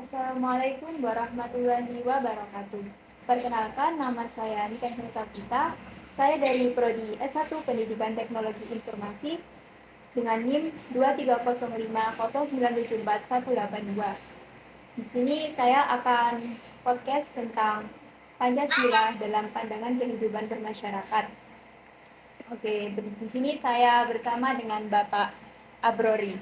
Assalamualaikum warahmatullahi wabarakatuh. Perkenalkan, nama saya Nika Sapita. Saya dari Prodi S1 Pendidikan Teknologi Informasi dengan NIM 23050974182. Di sini saya akan podcast tentang Pancasila dalam pandangan kehidupan bermasyarakat. Oke, di sini saya bersama dengan Bapak Abrori.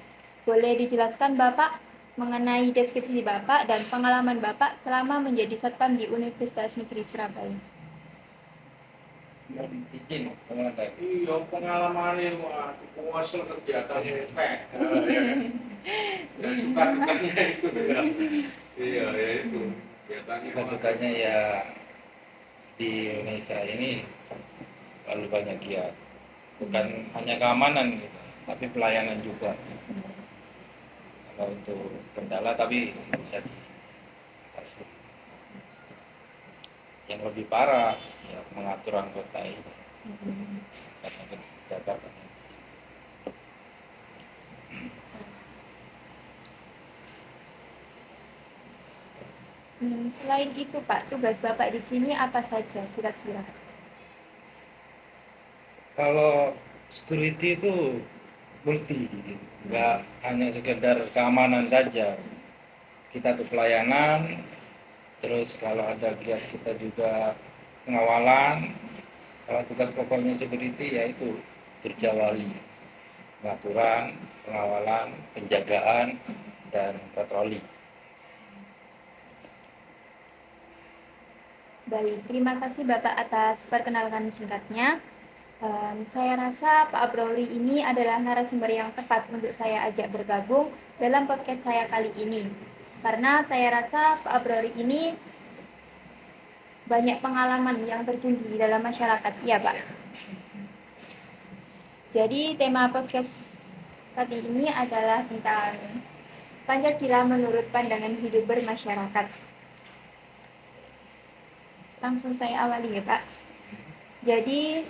Boleh dijelaskan Bapak mengenai deskripsi Bapak dan pengalaman Bapak selama menjadi satpam di Universitas Negeri Surabaya? Izin pengantar. Iya, pengalaman ini penguasal kegiatan teh. Ya, suka dukanya itu ya. Iya, ya itu. Suka dukanya ya di Indonesia ini terlalu banyak giat. Bukan hanya keamanan gitu, tapi pelayanan juga. Kalau untuk kendala tapi bisa diatasi. Yang lebih parah ya mengatur anggota ini karena jabatan di sini. Selain itu Pak, tugas Bapak di sini apa saja kira-kira? Kalau security itu multi, nggak hanya sekedar keamanan saja. Kita tuh pelayanan, terus kalau ada giat kita juga pengawalan. Kalau tugas pokoknya security yaitu terjawali, pengaturan, pengawalan, penjagaan, dan patroli. Baik, terima kasih Bapak atas perkenalan singkatnya. Saya rasa Pak Abrori ini adalah narasumber yang tepat untuk saya ajak bergabung dalam podcast saya kali ini. Karena saya rasa Pak Abrori ini banyak pengalaman yang terjun di dalam masyarakat, iya Pak. Jadi tema podcast kali ini adalah tentang Pancasila menurut pandangan hidup bermasyarakat. Langsung saya awali ya Pak. Jadi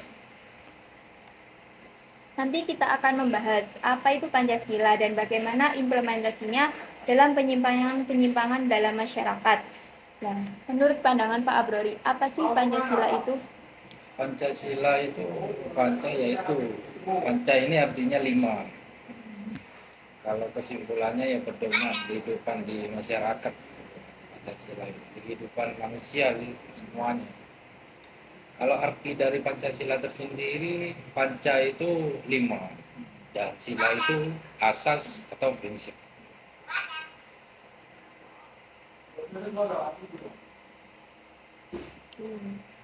nanti kita akan membahas apa itu Pancasila dan bagaimana implementasinya dalam penyimpangan dalam masyarakat. Nah, menurut pandangan Pak Abrori, apa sih Pancasila itu? Pancasila itu, panca ini artinya 5. Kalau kesimpulannya ya pedoman kehidupan di masyarakat. Pancasila itu kehidupan manusia sih semuanya. Kalau arti dari Pancasila tersendiri, panca itu 5 dan sila itu asas atau prinsip.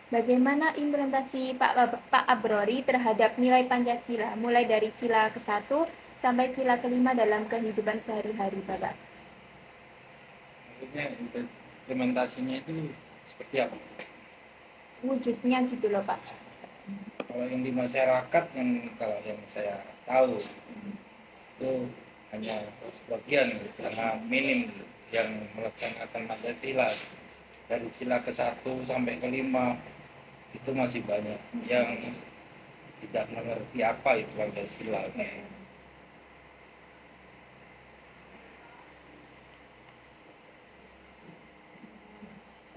Bagaimana implementasi Pak Abrori terhadap nilai Pancasila, mulai dari sila ke-1 sampai sila ke-5 dalam kehidupan sehari-hari, Bapak? Maksudnya implementasinya itu seperti apa? Wujudnya gitu loh, Pak. Kalau yang di masyarakat, kalau yang saya tahu itu hanya sebagian sangat minim yang melaksanakan Pancasila. Dari sila ke-1 sampai ke-5 itu masih banyak yang tidak mengerti apa itu Pancasila.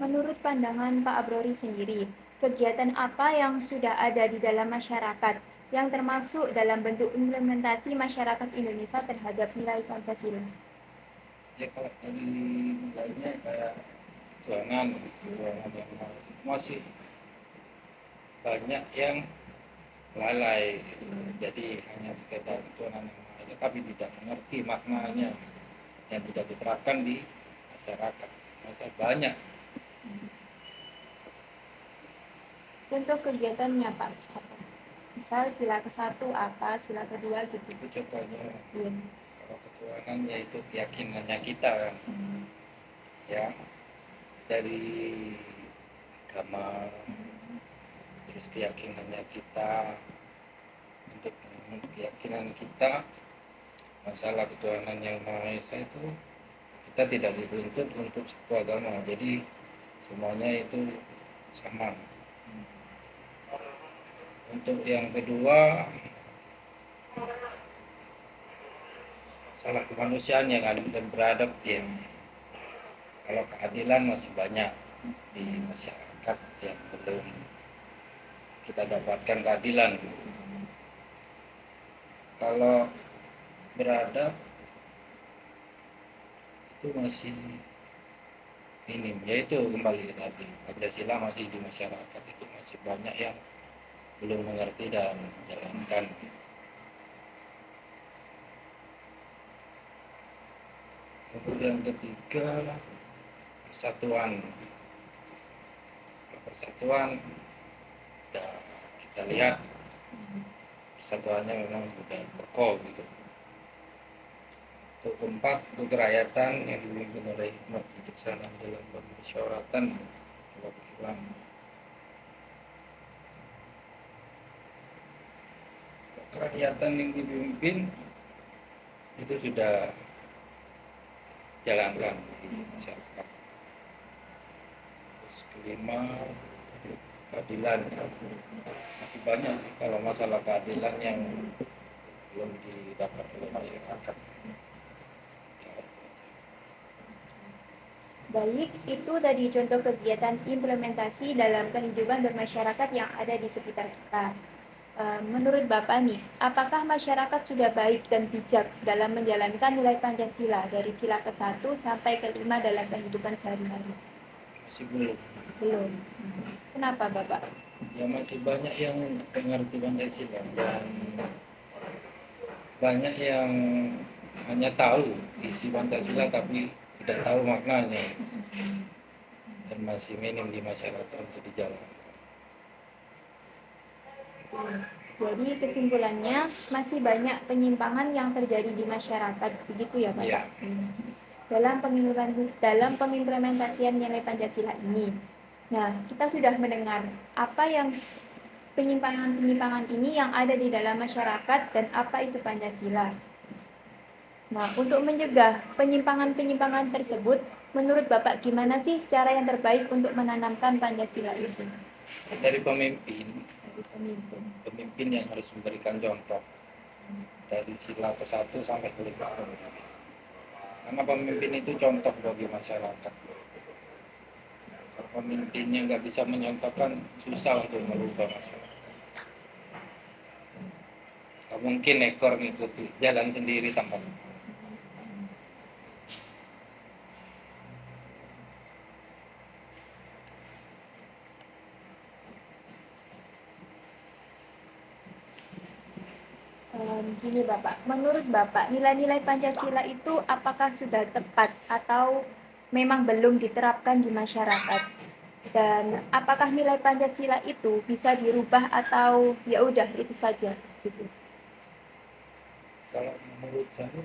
Menurut pandangan Pak Abrori sendiri, kegiatan apa yang sudah ada di dalam masyarakat yang termasuk dalam bentuk implementasi masyarakat Indonesia terhadap nilai Pancasila? Ya kalau dari nilainya kayak ketuhanan yang masih banyak yang lalai gitu. Jadi hanya sekedar ketuhanan yang Maha Esa tapi tidak mengerti maknanya yang tidak diterapkan di masyarakat. Banyak. Contoh kegiatannya Pak, misal sila ke-1 apa, sila ke-2 gitu. Itu contohnya. Iya. Kalau ketuhanan yaitu keyakinannya kita kan. Ya dari agama, terus keyakinannya kita, untuk keyakinan kita masalah ketuhanan yang Maha Esa itu kita tidak dituntut untuk satu agama, jadi semuanya itu sama. Untuk yang kedua, salah kemanusiaan yang adil dan beradab ya. Kalau keadilan masih banyak di masyarakat yang belum kita dapatkan keadilan. Kalau beradab itu masih minim, yaitu kembali ke tadi, Pancasila masih di masyarakat itu masih banyak yang belum mengerti dan menjalankan. Untuk yang ketiga, persatuan. Kalau persatuan udah kita lihat persatuannya memang udah kokoh gitu. Untuk keempat, kerakyatan yang dipimpin oleh hikmat kebijaksanaan dalam permusyawaratan perwakilan. Kerakyatan yang dipimpin itu sudah jalankan di masyarakat. Terus kelima, keadilan. Masih banyak sih kalau masalah keadilan yang belum didapat oleh masyarakat. Baik, itu tadi contoh kegiatan implementasi dalam kehidupan bermasyarakat yang ada di sekitar kita. Menurut Bapak nih, apakah masyarakat sudah baik dan bijak dalam menjalankan nilai Pancasila dari sila ke-1 sampai ke-5 dalam kehidupan sehari-hari? Masih belum. Belum. Kenapa Bapak? Ya masih banyak yang mengerti Pancasila dan banyak yang hanya tahu isi Pancasila tapi tidak tahu maknanya dan masih minim di masyarakat untuk dijalankan. Jadi kesimpulannya masih banyak penyimpangan yang terjadi di masyarakat, begitu ya Bapak? Iya. Dalam pengimplementasian nilai Pancasila ini. Nah, kita sudah mendengar apa yang penyimpangan-penyimpangan ini yang ada di dalam masyarakat dan apa itu Pancasila. Nah, untuk mencegah penyimpangan-penyimpangan tersebut, menurut Bapak gimana sih cara yang terbaik untuk menanamkan Pancasila itu? Dari pemimpin, Dari pemimpin. pemimpin yang harus memberikan contoh dari sila ke-1 sampai ke-5 pemimpin. Karena pemimpin itu contoh bagi masyarakat. Kalau pemimpinnya nggak bisa menyontohkan, susah untuk merubah masyarakat. Nggak mungkin ekor ngikuti jalan sendiri tanpa pemimpin. Gini Bapak, menurut Bapak nilai-nilai Pancasila itu apakah sudah tepat atau memang belum diterapkan di masyarakat? Dan apakah nilai Pancasila itu bisa dirubah atau ya udah itu saja gitu? Kalau menurut saya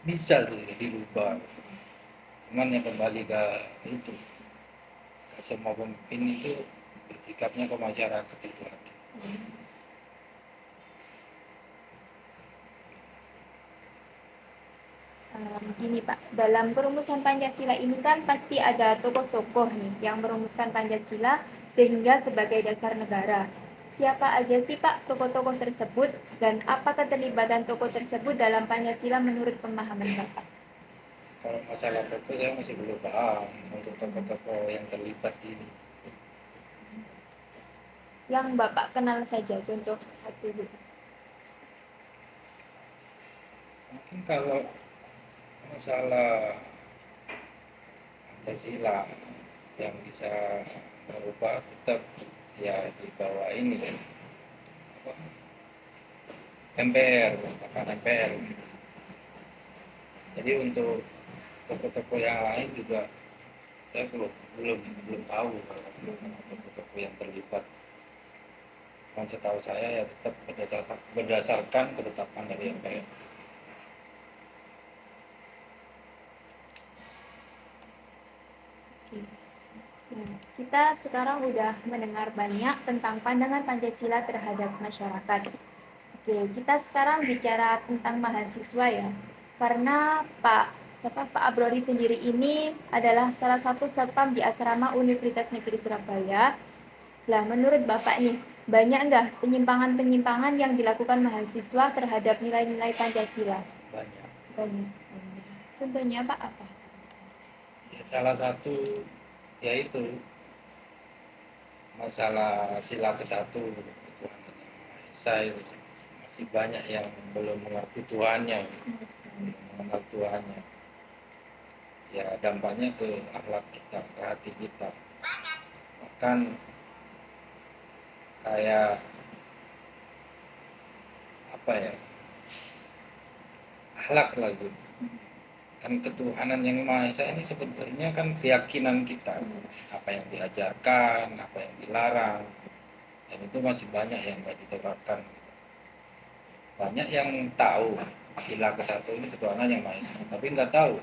bisa sih dirubah. Cuman yang kembali ke itu, ke semua pemimpin itu bersikapnya ke masyarakat itu aja. Gini Pak, dalam perumusan Pancasila ini kan pasti ada tokoh-tokoh nih yang merumuskan Pancasila sehingga sebagai dasar negara. Siapa aja sih Pak tokoh-tokoh tersebut dan apa keterlibatan tokoh tersebut dalam Pancasila menurut pemahaman Bapak? Kalau masalah tokoh saya masih belum paham untuk tokoh-tokoh yang terlibat ini. Yang Bapak kenal saja, contoh satu gitu. Mungkin kalau masalah Pancasila yang bisa merubah tetap ya di bawah ini apa, MPR, bahkan MPR. Jadi untuk tokoh-tokoh yang lain juga saya belum tahu kalau tokoh-tokoh yang terlibat. Yang setahu saya ya tetap berdasarkan ketetapan dari MPR. Nah, kita sekarang udah mendengar banyak tentang pandangan Pancasila terhadap masyarakat. Oke, kita sekarang bicara tentang mahasiswa ya. Karena Pak Abrori sendiri ini adalah salah satu satpam di asrama Universitas Negeri Surabaya. Lah, menurut Bapak nih, banyak nggak penyimpangan-penyimpangan yang dilakukan mahasiswa terhadap nilai-nilai Pancasila? Banyak. Banyak. Contohnya Pak apa? Ya, salah satu yaitu masalah sila ke-1 Tuhan Yang Maha Esa itu masih banyak yang belum mengerti Tuhannya, belum mengenal Tuhannya. Ya dampaknya ke akhlak kita, ke hati kita. Bahkan kayak apa ya, akhlak lagi. Kan ketuhanan yang Maha Esa ini sebenarnya kan keyakinan kita, apa yang diajarkan, apa yang dilarang, dan itu masih banyak yang nggak diterapkan. Banyak yang tahu sila ke-1 ini ketuhanan yang Maha Esa, tapi nggak tahu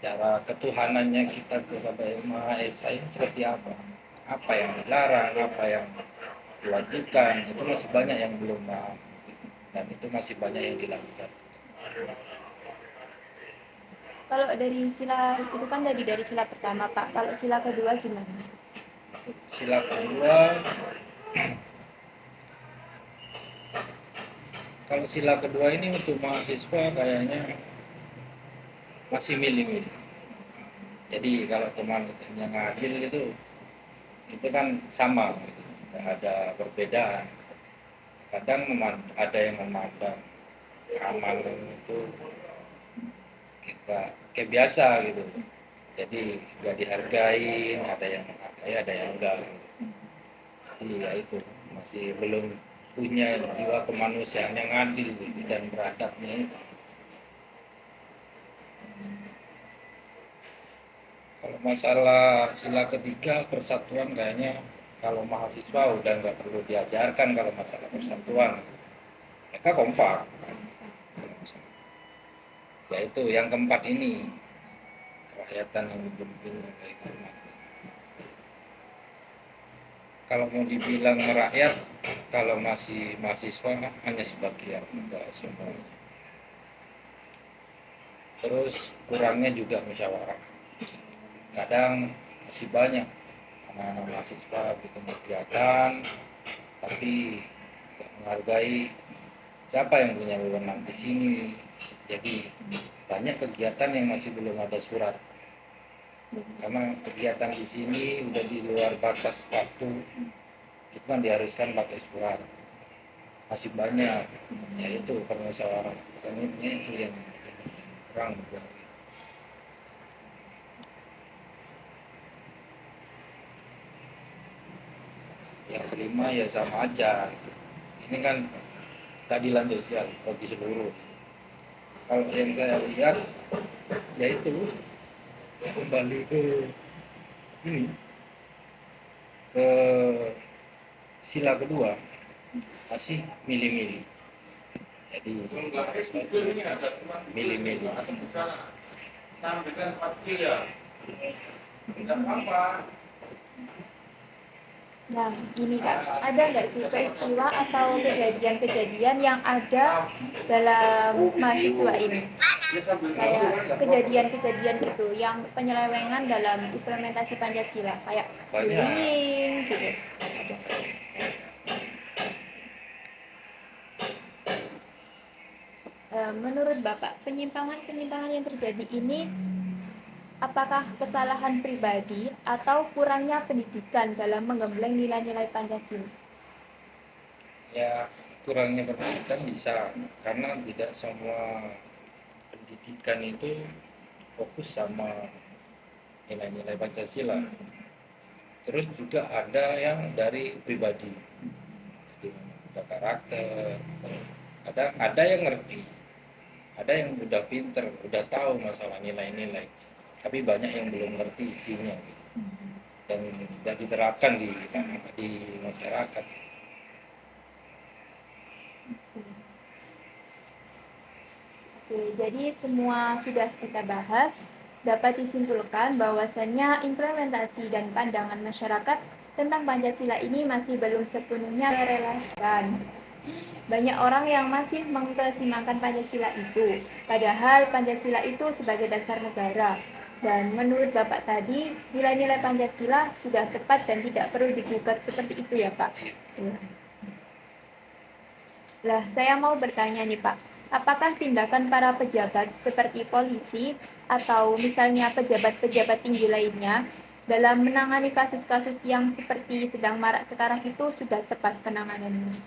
cara ketuhanannya kita kepada yang Maha Esa ini seperti apa yang dilarang, apa yang diwajibkan, itu masih banyak yang belum paham, dan itu masih banyak yang dilakukan. Kalau dari sila itu kan dari sila pertama Pak. Kalau sila kedua gimana? Untuk sila kedua, kalau sila kedua ini untuk mahasiswa kayaknya masih milih-milih. Jadi kalau teman yang adil itu kan sama, gitu. Nggak ada perbedaan. Kadang ada yang memandang keamanan itu kayak biasa gitu. Jadi nggak dihargain, ada yang menghargai, ada yang enggak. Gitu. Jadi ya itu masih belum punya jiwa kemanusiaan yang adil gitu, dan beradabnya itu. Kalau masalah sila ketiga persatuan kayaknya kalau mahasiswa udah nggak perlu diajarkan kalau masalah persatuan. Mereka kompak. Yaitu yang keempat ini, kerakyatan yang dipimpin oleh umat. Kalau mau dibilang merakyat, kalau masih mahasiswa hanya sebagian, enggak semuanya. Terus kurangnya juga musyawarah. Kadang masih banyak anak-anak mahasiswa bikin kegiatan, tapi nggak menghargai siapa yang punya wewenang di sini. Jadi banyak kegiatan yang masih belum ada surat. Karena kegiatan di sini udah di luar batas waktu, itu kan diharuskan pakai surat. Masih banyak, yaitu permusyawarah. Ini itu yang kurang juga. Yang kelima ya sama aja gitu. Ini kan keadilan sosial bagi seluruh. Kalau yang saya lihat yaitu kembali ke ini, ke sila kedua, masih milih-milih. Jadi milih-milih. Sampaikan fakir ya, tidak apa-apa. Nah, gini Kak, ada nggak sih peristiwa atau kejadian-kejadian yang ada dalam mahasiswa ini? Kayak kejadian-kejadian gitu, yang penyelewengan dalam implementasi Pancasila, kayak bullying gitu. Menurut Bapak, penyimpangan-penyimpangan yang terjadi ini apakah kesalahan pribadi atau kurangnya pendidikan dalam menggembleng nilai-nilai Pancasila? Ya, kurangnya pendidikan bisa, karena tidak semua pendidikan itu fokus sama nilai-nilai Pancasila. Terus juga ada yang dari pribadi, jadi ada karakter, ada yang ngerti, ada yang udah pinter, udah tahu masalah nilai-nilai, tapi banyak yang belum ngerti isinya gitu. Dan diterapkan di masyarakat. Oke, jadi semua sudah kita bahas. Dapat disimpulkan bahwasannya implementasi dan pandangan masyarakat tentang Pancasila ini masih belum sepenuhnya terrealisasikan. Banyak orang yang masih mengkesimangkan Pancasila itu, padahal Pancasila itu sebagai dasar negara. Dan menurut Bapak tadi, nilai-nilai Pancasila sudah tepat dan tidak perlu digugat seperti itu ya Pak? Lah, saya mau bertanya nih Pak, Apakah tindakan para pejabat seperti polisi atau misalnya pejabat-pejabat tinggi lainnya dalam menangani kasus-kasus yang seperti sedang marak sekarang itu sudah tepat penanganannya?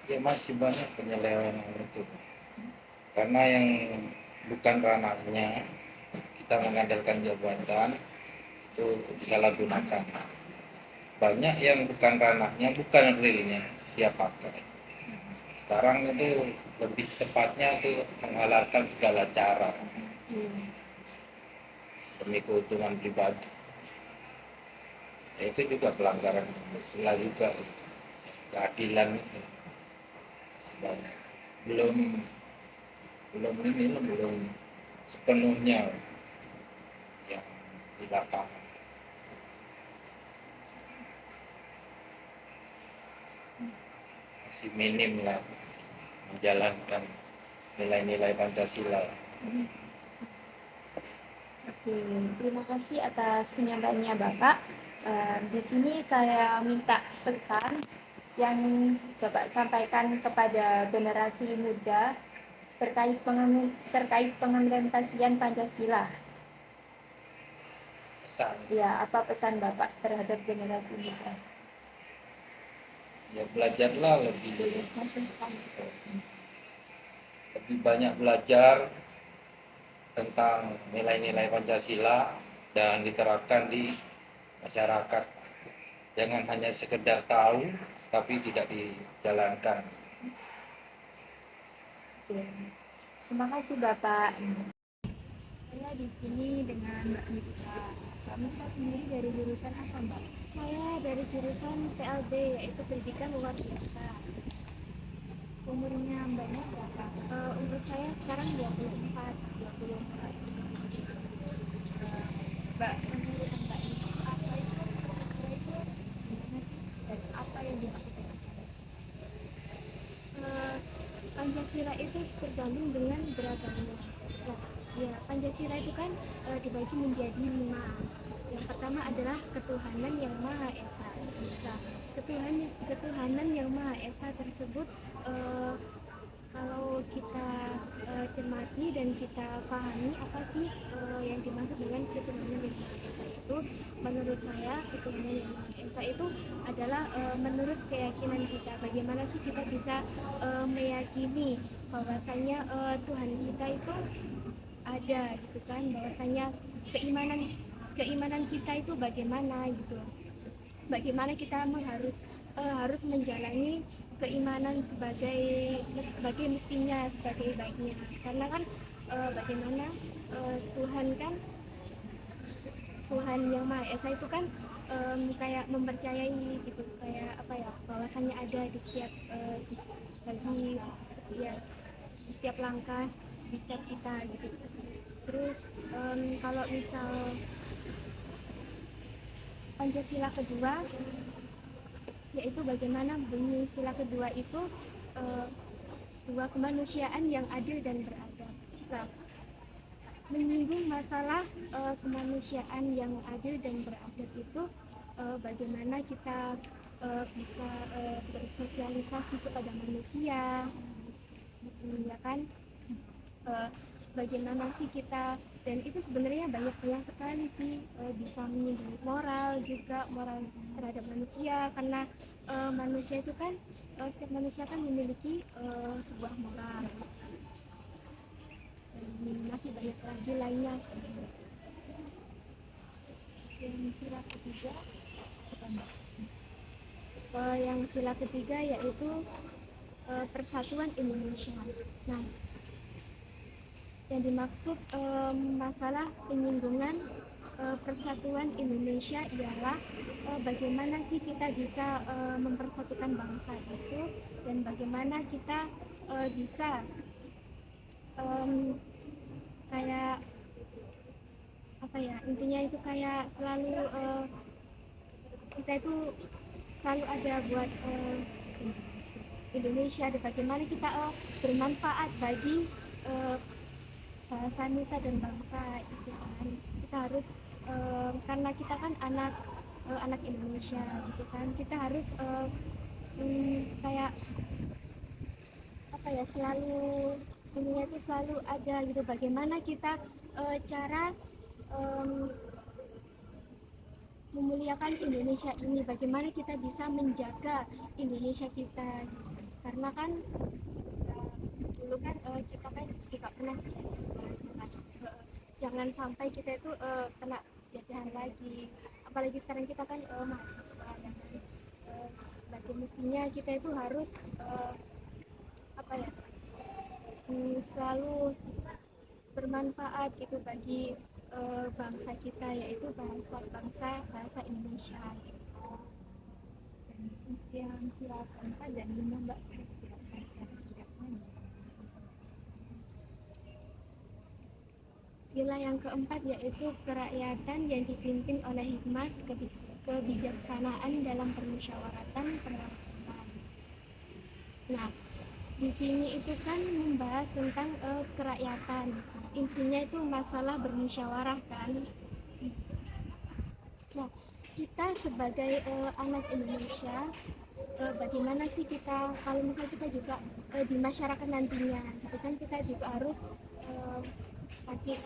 Ya masih banyak penyelewengan itu, karena yang bukan ranahnya kita mengandalkan jabatan itu disalahgunakan. Banyak yang bukan ranahnya, bukan realnya dia pakai. Sekarang itu lebih tepatnya itu menghalalkan segala cara demi keuntungan pribadi. Ya, itu juga pelanggaran Pancasila juga, keadilan itu masih banyak. Belum sepenuhnya yang di lapangan. Masih minim lah menjalankan nilai-nilai Pancasila. Oke, terima kasih atas penyampaiannya Bapak. Di sini saya minta pesan yang Bapak sampaikan kepada generasi muda terkait pengimplementasian Pancasila. Pesan, Ya, apa pesan Bapak terhadap generasi muda? ya belajarlah lebih banyak belajar tentang nilai-nilai Pancasila dan diterapkan di masyarakat. Jangan hanya sekedar tahu tapi tidak dijalankan. Oke. Terima kasih Bapak. Saya di sini dengan Mbak Mita. Mbak Mita sendiri dari jurusan apa Mbak? Saya dari jurusan PLB, yaitu Pendidikan Luar Biasa. Umurnya Mbaknya berapa? Umur saya sekarang 24. Mbak, menurut Mbak ini apa itu Pancasila itu gimana sih? Dan apa yang dimaksudkan Pancasila? Pancasila itu tergantung dengan beragamnya. Nah, ya, Pancasila itu kan dibagi menjadi 5. Yang pertama adalah ketuhanan yang Maha Esa. Nah, ketuhanan yang Maha Esa tersebut kalau kita cermati dan kita pahami apa sih yang dimaksud dengan ketuhanan yang Maha Esa itu, menurut saya ketuhanan yang Maha Esa itu adalah menurut keyakinan kita. Bagaimana sih kita bisa meyakini bahwasanya Tuhan kita itu ada gitu kan, bahwasanya keimanan kita itu bagaimana gitu, bagaimana kita harus menjalani keimanan sebagai mestinya, sebagai baiknya, karena kan bagaimana Tuhan kan, Tuhan yang Maha Esa itu kan kayak mempercayai gitu, kayak apa ya, bahwasanya ada di setiap bagi ya, di setiap langkah, di setiap kita gitu. Terus kalau misal Pancasila kedua, yaitu bagaimana bunyi sila kedua itu dua kemanusiaan yang adil dan beradab. Nah, menyinggung masalah kemanusiaan yang adil dan beradab itu bagaimana kita bisa bersosialisasi kepada manusia, ya kan? Bagaimana sih kita, dan itu sebenarnya banyak sekali sih, bisa menyinggung moral juga, moral terhadap manusia, karena manusia itu kan setiap manusia kan memiliki sebuah moral, dan masih banyak lagi lainnya sih. Yang sila ketiga apa Mbak? Yang sila ketiga yaitu persatuan Indonesia. Nah, yang dimaksud masalah penyinggungan persatuan Indonesia ialah bagaimana sih kita bisa mempersatukan bangsa itu, dan bagaimana kita bisa kayak apa ya, intinya itu kayak selalu kita itu selalu ada buat Indonesia, dan bagaimana kita bermanfaat bagi bahasa nusa dan bangsa itu kan. Kita harus karena kita kan anak Indonesia gitu kan, kita harus kayak apa apa ya, selalu ininya itu selalu ada gitu, bagaimana kita cara em, memuliakan Indonesia ini, bagaimana kita bisa menjaga Indonesia kita gitu. Karena kan dulu kan kita kan juga pernah dijajah, jangan sampai kita itu kena jajahan lagi, apalagi sekarang kita kan mahasiswa ya kan. Sebagai mestinya kita itu harus apa ya, selalu bermanfaat gitu bagi bangsa kita, yaitu bahasa Indonesia gitu. Dan yang sila keempat dan lima Mbak, jelaskan secara singkatnya. Sila yang keempat yaitu kerakyatan yang dipimpin oleh hikmat, kebijaksanaan dalam permusyawaratan perwakilan. Nah, di sini itu kan membahas tentang kerakyatan. Intinya itu masalah bermusyawarah kan. Nah, kita sebagai anak Indonesia, bagaimana sih kita kalau misalnya kita juga di masyarakat nantinya gitu kan, kita juga harus pakai,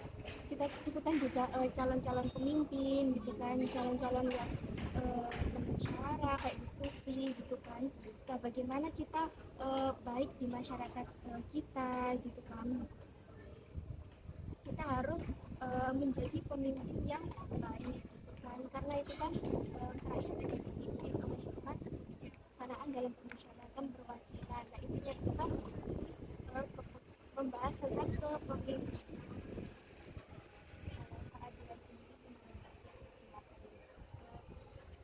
kita ikutan juga calon-calon pemimpin gitu kan, calon-calon yang bermusyawarah kayak diskusi gitu kan. Nah, bagaimana kita baik di masyarakat kita gitu kan, kita harus menjadi pemimpin yang baik gitu kan, karena itu kan kerakyatan yang dipimpin oleh hikmat, kebijaksanaan dalam permusyawaratan perwakilan. Nah, intinya itu kan membahas tentang kepemimpinan.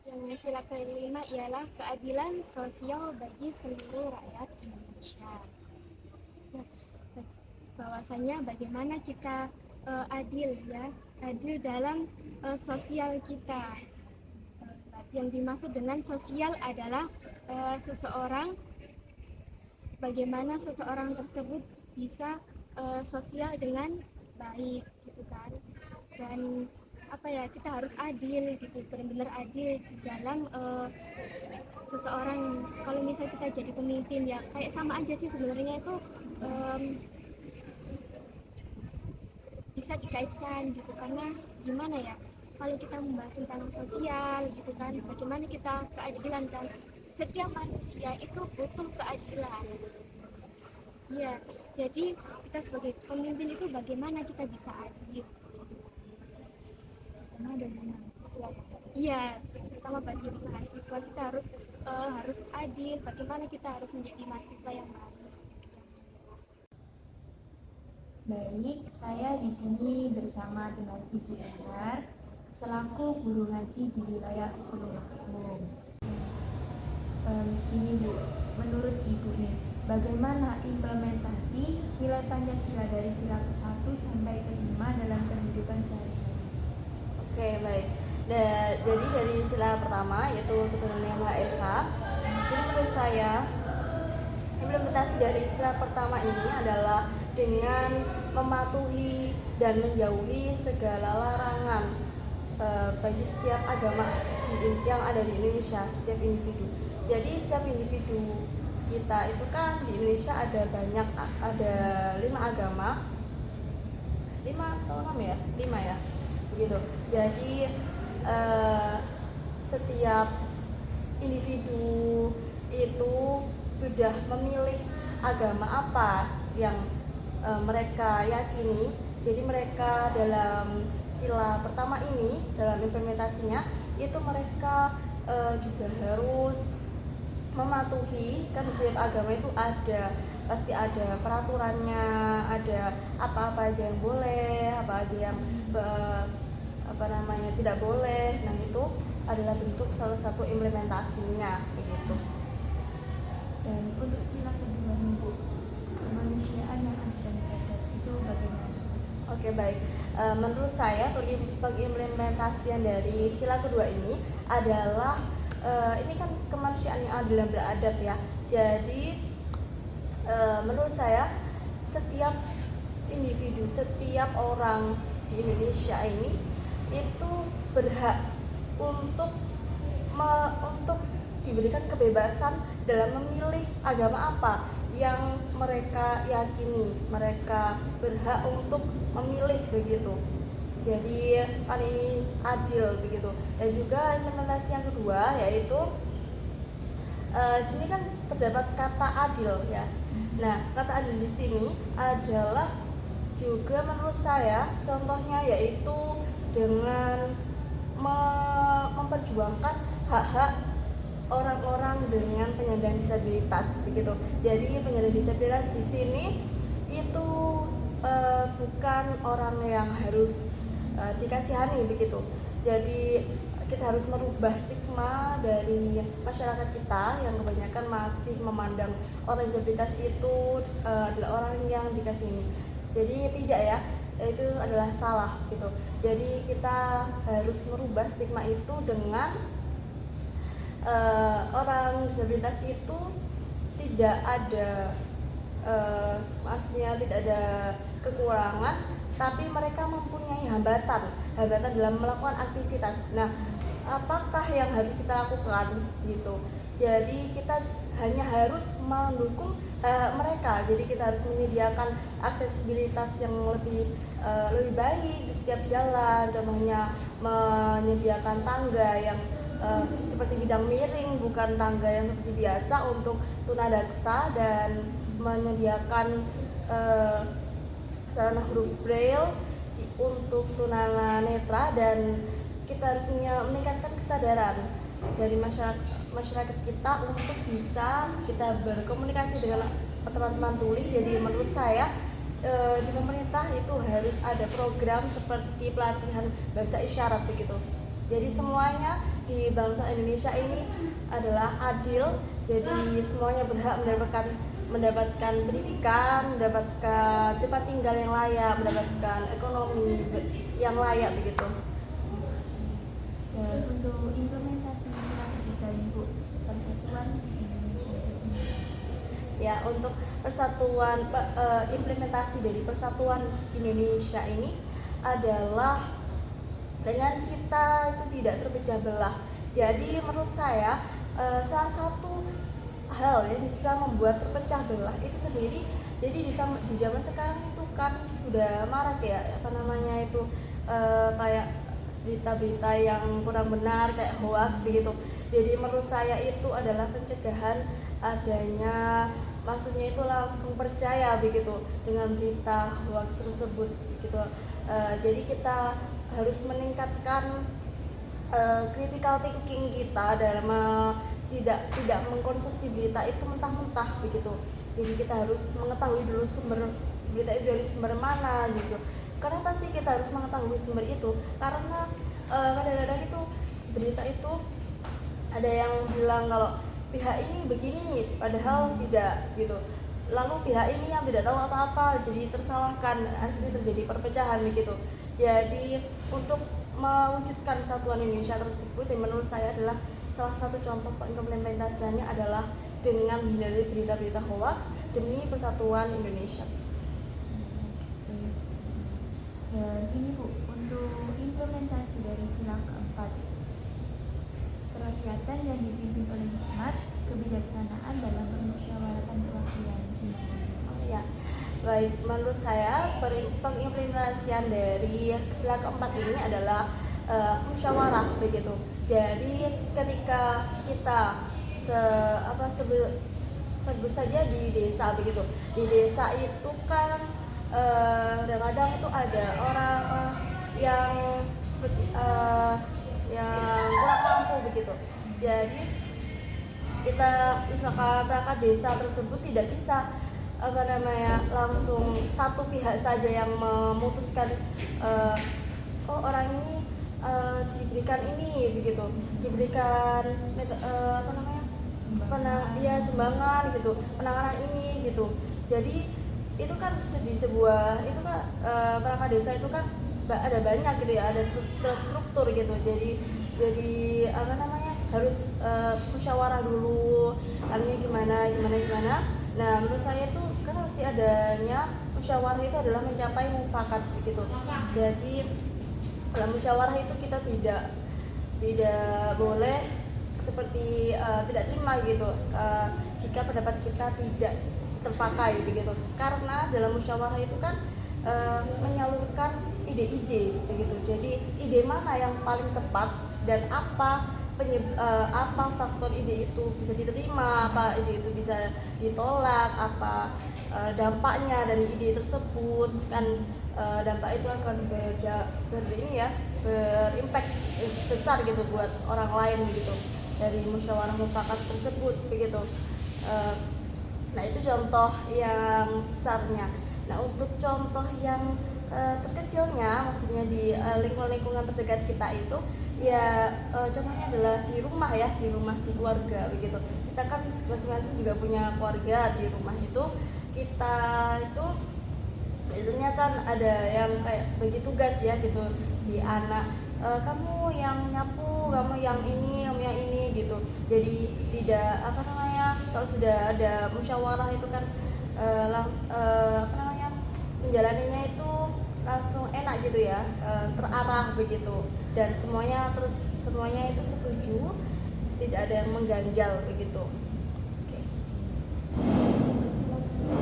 Yang sila kelima ialah keadilan sosial bagi seluruh rakyat Indonesia. Nah, bahwasanya bagaimana kita adil ya, adil dalam sosial kita. Yang dimaksud dengan sosial adalah seseorang, bagaimana seseorang tersebut bisa sosial dengan baik gitu kan. Dan apa ya, kita harus adil gitu, benar-benar adil di dalam seseorang. Kalau misalnya kita jadi pemimpin ya kayak sama aja sih sebenarnya itu, bisa dikaitkan gitu, karena gimana ya, kalau kita membahas tentang sosial gitu kan, bagaimana kita keadilan kan, setiap manusia itu butuh keadilan ya. Jadi kita sebagai pemimpin itu bagaimana kita bisa adil, Karena ada mahasiswa. iya, terutama bagi mahasiswa kita harus adil, bagaimana kita harus menjadi mahasiswa yang baik. Baik, saya di sini bersama dengan Ibu Endar selaku guru ngaji di wilayah Tulungagung. Gini Bu, menurut Ibu nih, bagaimana implementasi nilai Pancasila dari sila ke-1 sampai ke-5 dalam kehidupan sehari-hari? Oke, baik. Jadi dari sila pertama yaitu keturunan Yang Maha Esa. Jadi menurut saya implementasi dari sila pertama ini adalah dengan mematuhi dan menjauhi segala larangan bagi setiap agama yang ada di Indonesia, setiap individu. Jadi setiap individu kita itu kan di Indonesia ada 5 agama, 5 atau 6 ya? 5 ya, begitu. Jadi setiap individu itu sudah memilih agama apa yang mereka yakini. Jadi mereka dalam sila pertama ini, dalam implementasinya itu mereka juga harus mematuhi, kan setiap agama itu pasti ada peraturannya, ada apa-apa aja yang boleh, apa aja yang tidak boleh. Nah, itu adalah bentuk salah satu implementasinya begitu. Dan untuk sila kedua nih Bu, kemanusiaan yang adil dan beradab itu bagaimana? Oke, baik. Menurut saya pengimplementasian dari sila kedua ini adalah ini kan kemanusiaan yang adil dan beradab ya. Jadi menurut saya setiap individu, setiap orang di Indonesia ini itu berhak untuk diberikan kebebasan dalam memilih agama apa yang mereka yakini, mereka berhak untuk memilih begitu. Jadi kan ini adil begitu. Dan juga implementasi yang kedua yaitu sini kan terdapat kata adil ya. Nah, kata adil di sini adalah juga menurut saya contohnya yaitu dengan memperjuangkan hak-hak orang-orang dengan penyandang disabilitas begitu. Jadi penyandang disabilitas di sini itu bukan orang yang harus dikasihani begitu. Jadi kita harus merubah stigma dari masyarakat kita yang kebanyakan masih memandang orang disabilitas itu adalah orang yang dikasihani. Jadi tidak ya, itu adalah salah gitu. Jadi kita harus merubah stigma itu dengan orang disabilitas itu tidak ada maksudnya tidak ada kekurangan, tapi mereka mempunyai hambatan dalam melakukan aktivitas. Nah, apakah yang harus kita lakukan gitu? Jadi kita hanya harus mendukung mereka. Jadi kita harus menyediakan aksesibilitas yang lebih baik di setiap jalan. Contohnya menyediakan tangga yang seperti bidang miring, bukan tangga yang seperti biasa untuk tunadaksa, dan menyediakan sarana huruf braille untuk tunanetra. Dan kita harus meningkatkan kesadaran dari masyarakat kita untuk bisa kita berkomunikasi dengan teman-teman tuli. Jadi menurut saya di pemerintah itu harus ada program seperti pelatihan bahasa isyarat begitu. Jadi semuanya di bangsa Indonesia ini adalah adil. Jadi semuanya berhak mendapatkan pendidikan, mendapatkan tempat tinggal yang layak, mendapatkan ekonomi yang layak begitu. Dan untuk implementasi sila ketiga ini Bu, Persatuan Indonesia itu gimana? Ya, untuk persatuan implementasi dari Persatuan Indonesia ini adalah dengan kita itu tidak terpecah belah. Jadi menurut saya salah satu hal yang bisa membuat terpecah belah itu sendiri. Jadi di zaman sekarang itu kan sudah marak ya itu kayak berita-berita yang kurang benar, kayak hoax begitu. Jadi menurut saya itu adalah pencegahan adanya, maksudnya itu langsung percaya begitu dengan berita hoax tersebut gitu. Jadi kita harus meningkatkan critical thinking kita dalam tidak mengkonsumsi berita itu mentah-mentah begitu. Jadi kita harus mengetahui dulu sumber berita itu dari sumber mana gitu. Kenapa sih kita harus mengetahui sumber itu? Karena kadang-kadang itu berita itu ada yang bilang kalau pihak ini begini, padahal tidak gitu. Lalu pihak ini yang tidak tahu apa-apa jadi tersalahkan, akhirnya terjadi perpecahan begitu. Jadi untuk mewujudkan Persatuan Indonesia tersebut yang menurut saya adalah salah satu contoh implementasinya adalah dengan menghindari berita-berita hoax demi persatuan Indonesia. Dan ini Bu, untuk implementasi dari sila keempat, kerakyatan yang dipimpin oleh hikmat, kebijaksanaan dalam permusyawaratan perwakilan, gimana? Ya, baik, menurut saya pengimplementasian dari sila keempat ini adalah musyawarah begitu. Jadi ketika kita sebut saja di desa begitu, di desa itu kan kadang-kadang tuh ada orang yang seperti yang kurang mampu begitu. Jadi kita misalkan perangkat desa tersebut tidak bisa langsung satu pihak saja yang memutuskan orang ini diberikan ini begitu, diberikan sumbangan gitu, penanganan ini gitu. Jadi itu kan di sebuah itu kan perangkat desa itu kan ada banyak gitu ya, ada terstruktur gitu. Jadi harus musyawarah dulu, lalunya gimana. Nah, menurut saya itu kan mesti adanya musyawarah itu adalah mencapai mufakat begitu. Jadi dalam musyawarah itu kita tidak boleh seperti tidak terima gitu jika pendapat kita tidak terpakai begitu. Karena dalam musyawarah itu kan menyalurkan ide-ide begitu. Jadi ide mana yang paling tepat dan apa faktor ide itu bisa diterima, apa ide itu bisa ditolak, apa dampaknya dari ide tersebut kan. Dampak itu akan berimpact besar gitu buat orang lain gitu dari musyawarah mufakat tersebut begitu. Nah itu contoh yang besarnya. Nah untuk contoh yang terkecilnya, maksudnya di lingkungan terdekat kita itu ya contohnya adalah di rumah ya, di keluarga begitu. Kita kan masing-masing juga punya keluarga. Di rumah itu kita itu biasanya kan ada yang kayak bagi tugas ya gitu di anak, kamu yang nyapu, kamu yang ini gitu. Jadi tidak kalau sudah ada musyawarah itu kan menjalaninya itu langsung enak gitu ya, terarah begitu, dan semuanya itu setuju, tidak ada yang mengganjal begitu. Oke. Untuk sila kedua,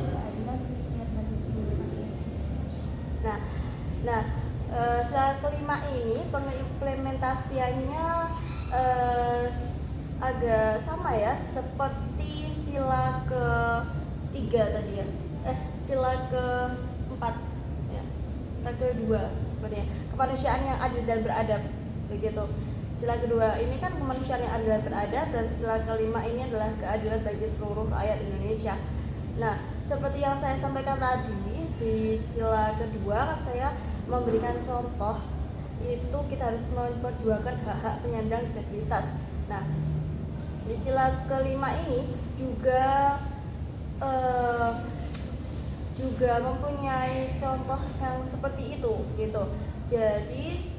keadilan sosial bagi seluruh rakyat Indonesia. Nah, sila kelima ini pengimplementasiannya agak sama ya, seperti sila ketiga tadi ya. Sila keempat ya. Sila kedua sepertinya kemanusiaan yang adil dan beradab begitu. Sila kedua ini kan kemanusiaan yang adil dan beradab, dan sila kelima ini adalah keadilan bagi seluruh rakyat Indonesia. Nah, seperti yang saya sampaikan tadi, di sila kedua kan saya memberikan contoh itu kita harus memperjuangkan hak-hak penyandang disabilitas. Nah, di sila kelima ini juga mempunyai contoh yang seperti itu gitu. Jadi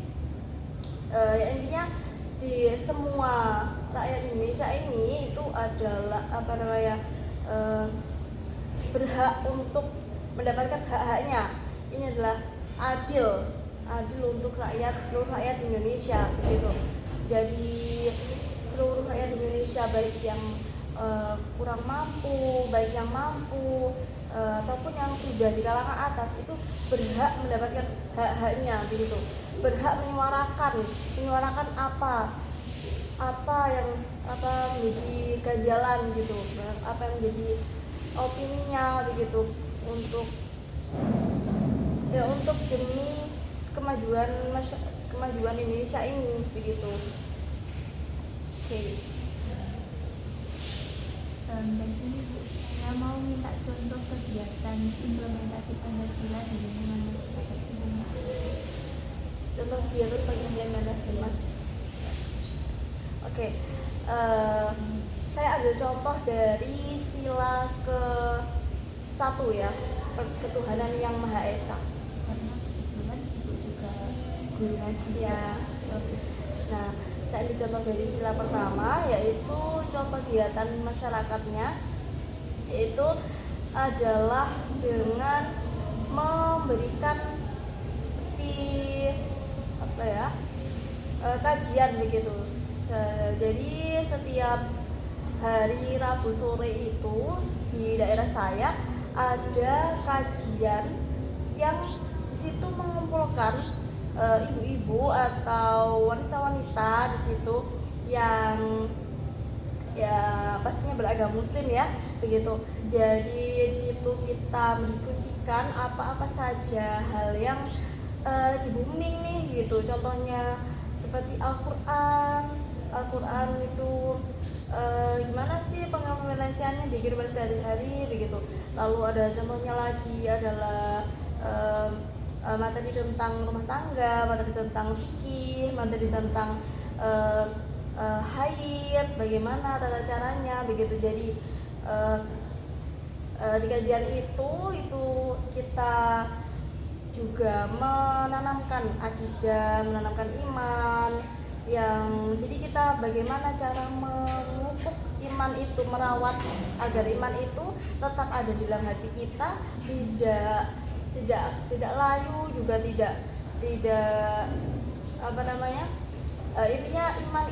ya intinya di semua rakyat Indonesia ini itu adalah berhak untuk mendapatkan hak-haknya. Ini adalah adil untuk seluruh rakyat Indonesia begitu. Jadi seluruh rakyat Indonesia, baik yang kurang mampu, baik yang mampu, ataupun yang sudah di kalangan atas, itu berhak mendapatkan hak-haknya begitu. Berhak menyuarakan apa yang menjadi ganjalan gitu, apa yang menjadi opininya begitu, untuk demi kemajuan Indonesia ini begitu. Oke. Dan ini Bu, saya mau minta contoh kegiatan implementasi Pancasila di lingkungan masyarakat Ibu. Contoh kegiatan pengertian Pancasila, Mas. Oke. Saya ambil contoh dari sila ke-1 ya, ketuhanan yang Maha Esa. Karena kebetulan Ibu juga guru ngaji Ya. Nah, saya ambil contoh dari sila pertama, yaitu contoh kegiatan masyarakatnya, yaitu adalah dengan memberikan seperti kajian begitu. Jadi setiap hari Rabu sore itu di daerah saya ada kajian yang di situ mengumpulkan ibu-ibu atau wanita-wanita di situ yang ya pastinya beragama Muslim ya begitu. Jadi di situ kita mendiskusikan apa-apa saja hal yang lagi booming nih gitu. Contohnya seperti Al-Quran itu gimana sih pengimplementasiannya di kehidupan sehari-hari begitu. Lalu ada contohnya lagi adalah materi tentang rumah tangga, materi tentang fikih, materi tentang haid, bagaimana tata caranya begitu. Jadi di kajian itu kita juga menanamkan akidah, menanamkan iman, yang jadi kita bagaimana cara memupuk iman itu, merawat agar iman itu tetap ada di dalam hati kita, tidak layu, juga tidak intinya iman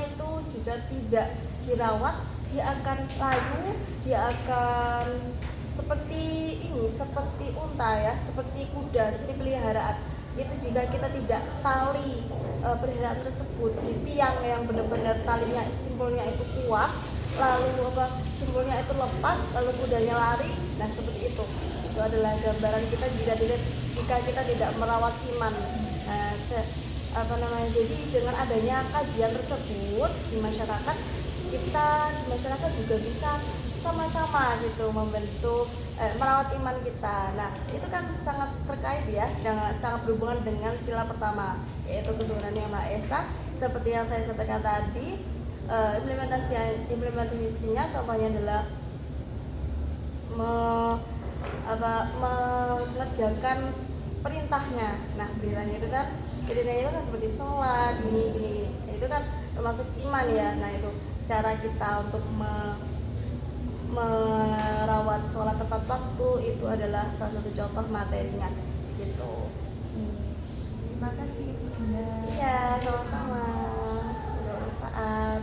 itu juga tidak dirawat, dia akan layu, dia akan seperti unta ya, seperti kuda, seperti peliharaan. Itu jika kita tidak tali peliharaan tersebut di tiang yang benar-benar talinya simpulnya itu kuat, lalu simpulnya itu lepas, lalu kudanya lari, nah seperti itu. Itu adalah gambaran kita jika kita tidak merawat iman. Nah, jadi dengan adanya kajian tersebut di masyarakat, kita di masyarakat juga bisa sama-sama gitu membentuk merawat iman kita. Nah, itu kan sangat terkait ya, sangat berhubungan dengan sila pertama, yaitu ketuhanan Yang Maha Esa. Seperti yang saya sampaikan tadi, implementasinya contohnya adalah mengerjakan perintahnya. Nah, perintahnya itu kan seperti sholat, gini. Nah, itu kan termasuk iman ya. Nah, itu cara kita untuk merawat sholat tepat waktu itu adalah salah satu contoh materinya gitu. Terima kasih Ibu Dinda. Iya, sama-sama. Bermanfaat.